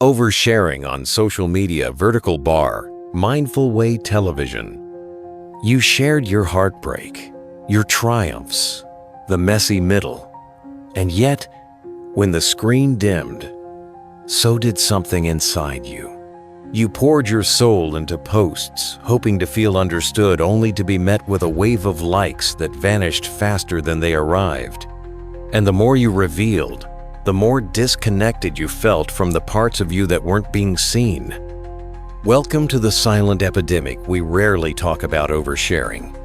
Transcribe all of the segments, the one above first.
Oversharing on social media, vertical bar, mindful way television. You shared your heartbreak, your triumphs, the messy middle. And yet, when the screen dimmed, so did something inside you. You poured your soul into posts, hoping to feel understood, only to be met with a wave of likes that vanished faster than they arrived. And the more you revealed, the more disconnected you felt from the parts of you that weren't being seen. Welcome to the silent epidemic we rarely talk about: oversharing.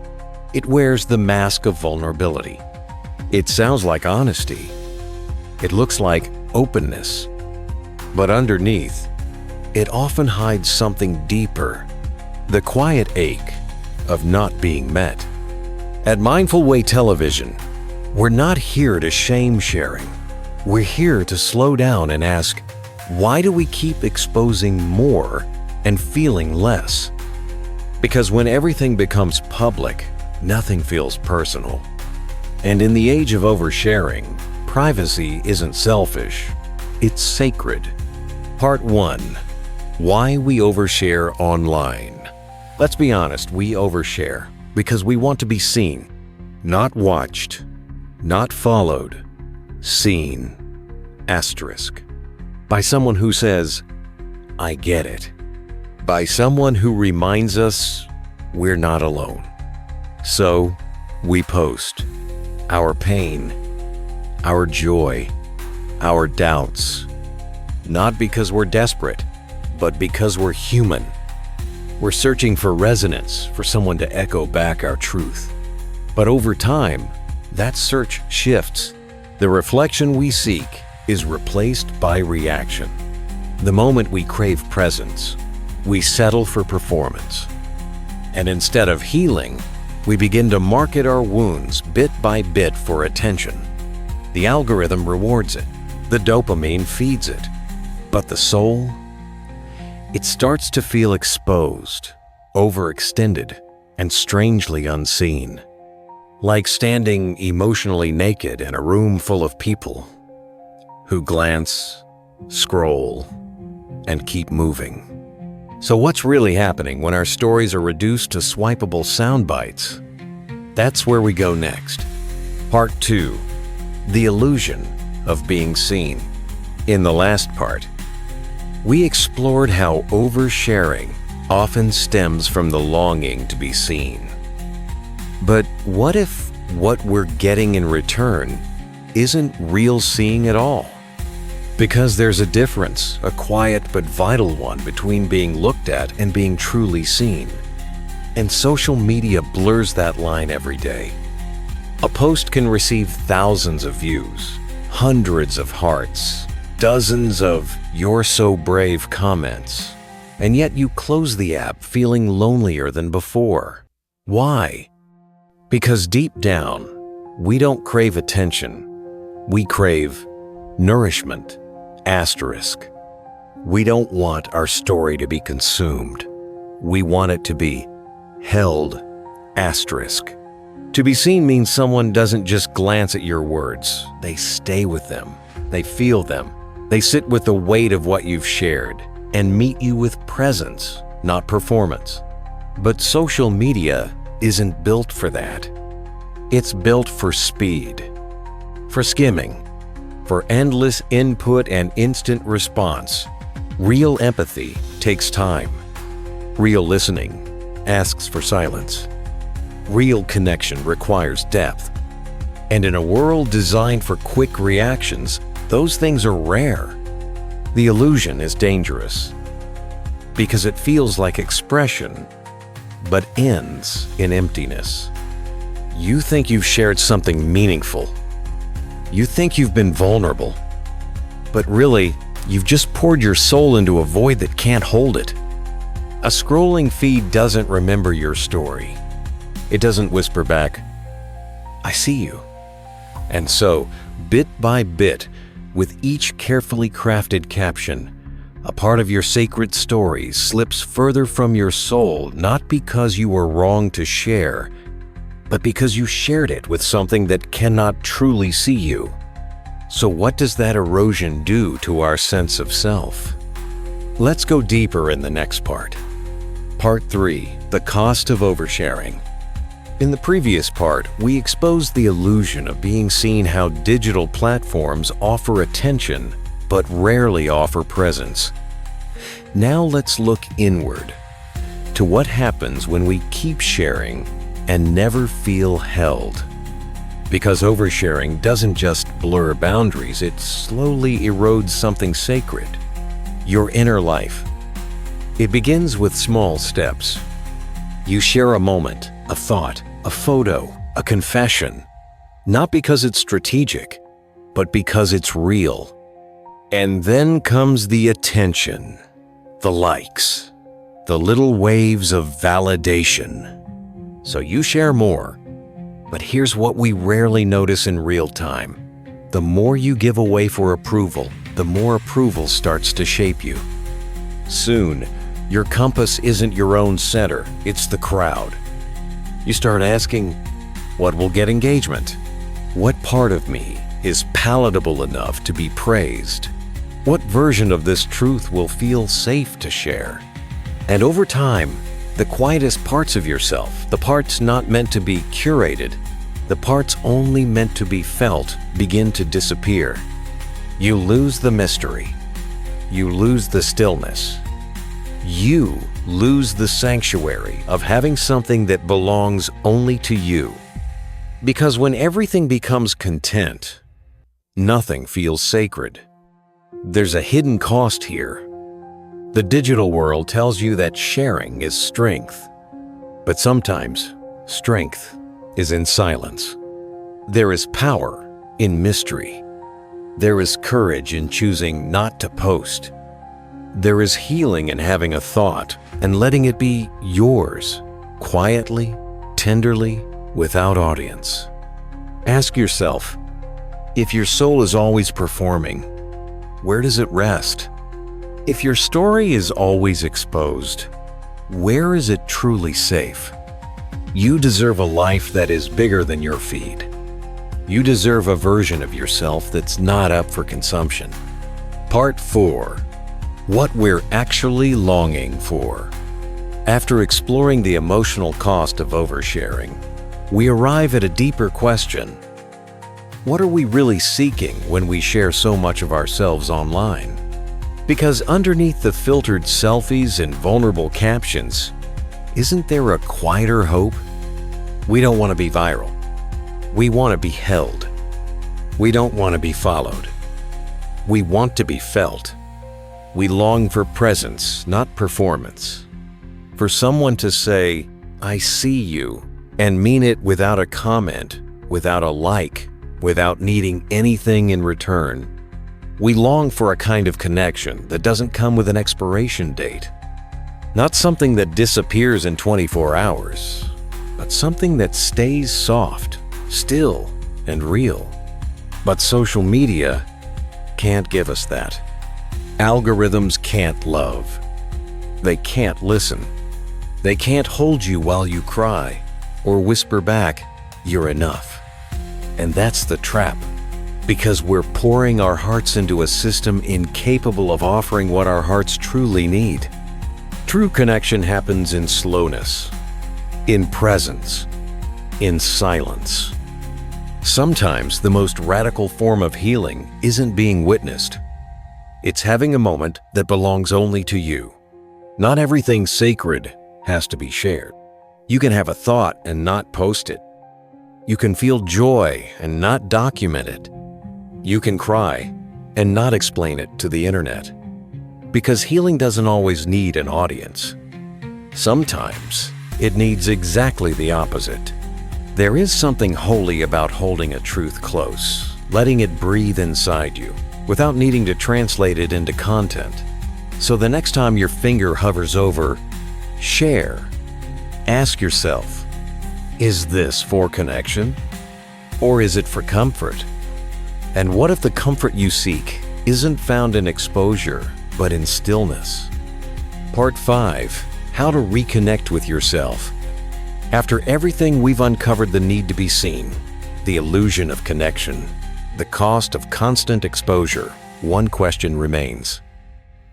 It wears the mask of vulnerability. It sounds like honesty. It looks like openness. But underneath, it often hides something deeper, the quiet ache of not being met. At Mindful Way Television, we're not here to shame sharing. We're here to slow down and ask, why do we keep exposing more and feeling less? Because when everything becomes public, nothing feels personal. And in the age of oversharing, privacy isn't selfish, it's sacred. Part 1. Why we overshare online. Let's be honest, we overshare because we want to be seen, not watched, not followed, seen. Asterisk. By someone who says, I get it. By someone who reminds us we're not alone. So, we post our pain, our joy, our doubts, not because we're desperate, but because we're human. We're searching for resonance, for someone to echo back our truth. But over time, that search shifts. The reflection we seek is replaced by reaction. The moment we crave presence, we settle for performance. And instead of healing, we begin to market our wounds bit by bit for attention. The algorithm rewards it. The dopamine feeds it. But the soul? It starts to feel exposed, overextended, and strangely unseen. Like standing emotionally naked in a room full of people who glance, scroll, and keep moving. So what's really happening when our stories are reduced to swipeable sound bites? That's where we go next. Part 2. The illusion of being seen. In the last part, we explored how oversharing often stems from the longing to be seen. But what if what we're getting in return isn't real seeing at all? Because there's a difference, a quiet but vital one, between being looked at and being truly seen. And social media blurs that line every day. A post can receive thousands of views, hundreds of hearts, dozens of "you're so brave" comments, and yet you close the app feeling lonelier than before. Why? Because deep down, we don't crave attention. We crave nourishment. Asterisk. We don't want our story to be consumed. We want it to be held. Asterisk. To be seen means someone doesn't just glance at your words. They stay with them. They feel them. They sit with the weight of what you've shared and meet you with presence, not performance. But social media isn't built for that. It's built for speed, for skimming, for endless input and instant response. Real empathy takes time. Real listening asks for silence. Real connection requires depth. And in a world designed for quick reactions, those things are rare. The illusion is dangerous because it feels like expression, but ends in emptiness. You think you've shared something meaningful. You think you've been vulnerable. But really, you've just poured your soul into a void that can't hold it. A scrolling feed doesn't remember your story. It doesn't whisper back, I see you. And so, bit by bit, with each carefully crafted caption, a part of your sacred story slips further from your soul, not because you were wrong to share, but because you shared it with something that cannot truly see you. So what does that erosion do to our sense of self? Let's go deeper in the next part. Part 3. The cost of oversharing. In the previous part, we exposed the illusion of being seen how digital platforms offer attention but rarely offer presence. Now let's look inward to what happens when we keep sharing and never feel held. Because oversharing doesn't just blur boundaries, it slowly erodes something sacred, your inner life. It begins with small steps. You share a moment, a thought, a photo, a confession, not because it's strategic, but because it's real. And then comes the attention, the likes, the little waves of validation. So you share more, but here's what we rarely notice in real time. The more you give away for approval, the more approval starts to shape you. Soon, your compass isn't your own center, it's the crowd. You start asking, what will get engagement? What part of me is palatable enough to be praised? What version of this truth will feel safe to share? And over time, the quietest parts of yourself, the parts not meant to be curated, the parts only meant to be felt, begin to disappear. You lose the mystery. You lose the stillness. You lose the sanctuary of having something that belongs only to you. Because when everything becomes content, nothing feels sacred. There's a hidden cost here. The digital world tells you that sharing is strength. But sometimes, strength is in silence. There is power in mystery. There is courage in choosing not to post. There is healing in having a thought and letting it be yours, quietly, tenderly, without audience. Ask yourself, if your soul is always performing, where does it rest? If your story is always exposed, where is it truly safe? You deserve a life that is bigger than your feed. You deserve a version of yourself that's not up for consumption. Part 4. What we're actually longing for. After exploring the emotional cost of oversharing, we arrive at a deeper question. What are we really seeking when we share so much of ourselves online? Because underneath the filtered selfies and vulnerable captions, isn't there a quieter hope? We don't want to be viral. We want to be held. We don't want to be followed. We want to be felt. We long for presence, not performance. For someone to say, I see you, and mean it without a comment, without a like, without needing anything in return. We long for a kind of connection that doesn't come with an expiration date. Not something that disappears in 24 hours, but something that stays soft, still, and real. But social media can't give us that. Algorithms can't love. They can't listen. They can't hold you while you cry or whisper back, "You're enough." And that's the trap, because we're pouring our hearts into a system incapable of offering what our hearts truly need. True connection happens in slowness, in presence, in silence. Sometimes the most radical form of healing isn't being witnessed. It's having a moment that belongs only to you. Not everything sacred has to be shared. You can have a thought and not post it. You can feel joy and not document it. You can cry and not explain it to the internet. Because healing doesn't always need an audience. Sometimes it needs exactly the opposite. There is something holy about holding a truth close, letting it breathe inside you, without needing to translate it into content. So the next time your finger hovers over share, ask yourself, is this for connection? Or is it for comfort? And what if the comfort you seek isn't found in exposure, but in stillness? Part 5. How to reconnect with yourself. After everything, we've uncovered the need to be seen, the illusion of connection, the cost of constant exposure. One question remains.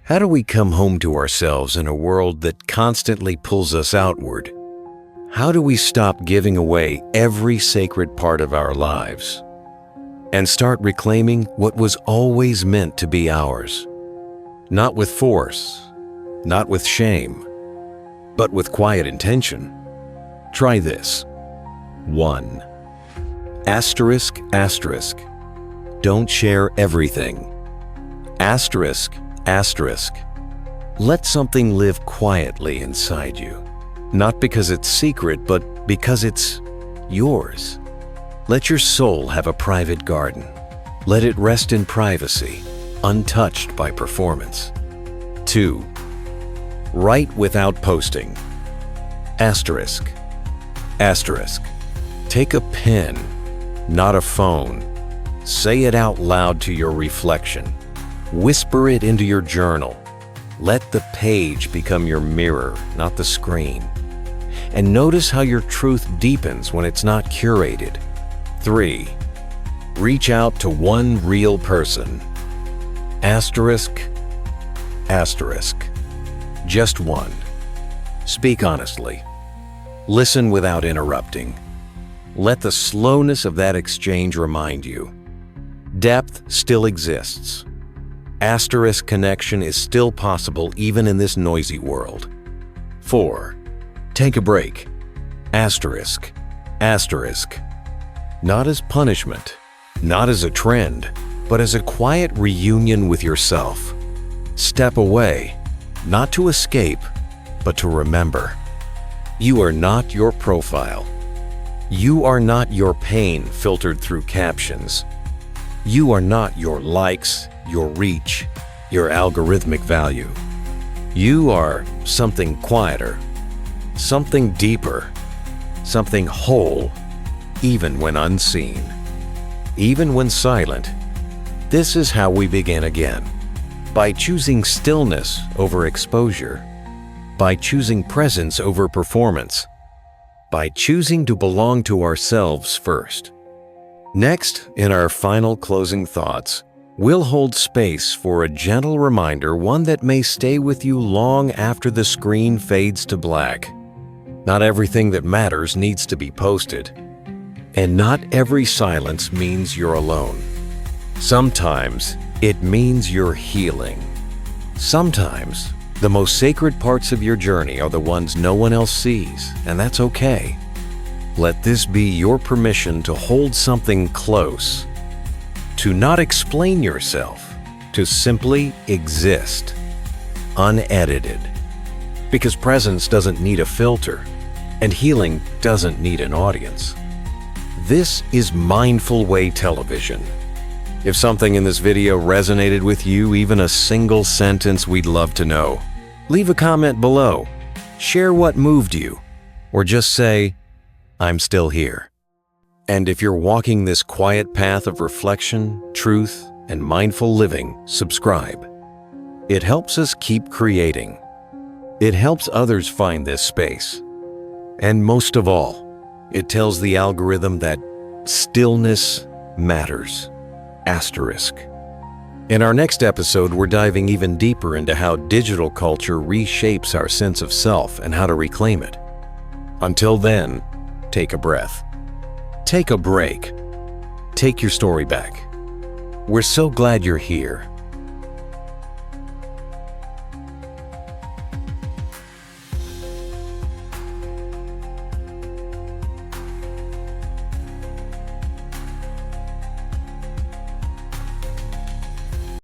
How do we come home to ourselves in a world that constantly pulls us outward? How do we stop giving away every sacred part of our lives and start reclaiming what was always meant to be ours? Not with force, not with shame, but with quiet intention. Try this. 1. Asterisk, asterisk. Don't share everything. Asterisk, asterisk. Let something live quietly inside you. Not because it's secret, but because it's yours. Let your soul have a private garden. Let it rest in privacy, untouched by performance. 2. Write without posting. Asterisk, asterisk. Take a pen, not a phone. Say it out loud to your reflection. Whisper it into your journal. Let the page become your mirror, not the screen. And notice how your truth deepens when it's not curated. 3. Reach out to one real person. Asterisk, asterisk. Just one. Speak honestly. Listen without interrupting. Let the slowness of that exchange remind you. Depth still exists. Asterisk connection is still possible even in this noisy world. 4. Take a break. Asterisk, asterisk. Not as punishment, not as a trend, but as a quiet reunion with yourself. Step away, not to escape, but to remember. You are not your profile. You are not your pain filtered through captions. You are not your likes, your reach, your algorithmic value. You are something quieter, something deeper, something whole, even when unseen, even when silent. This is how we begin again, by choosing stillness over exposure, by choosing presence over performance, by choosing to belong to ourselves first. Next, in our final closing thoughts, we'll hold space for a gentle reminder, one that may stay with you long after the screen fades to black. Not everything that matters needs to be posted, and not every silence means you're alone. Sometimes it means you're healing. Sometimes the most sacred parts of your journey are the ones no one else sees, and that's okay. Let this be your permission to hold something close, to not explain yourself, to simply exist, unedited. Because presence doesn't need a filter, and healing doesn't need an audience. This is Mindful Way Television. If something in this video resonated with you, even a single sentence, we'd love to know. Leave a comment below, share what moved you, or just say, I'm still here. And if you're walking this quiet path of reflection, truth, and mindful living, subscribe. It helps us keep creating. It helps others find this space. And most of all, it tells the algorithm that stillness matters. Asterisk. In our next episode, we're diving even deeper into how digital culture reshapes our sense of self and how to reclaim it. Until then, take a breath. Take a break. Take your story back. We're so glad you're here.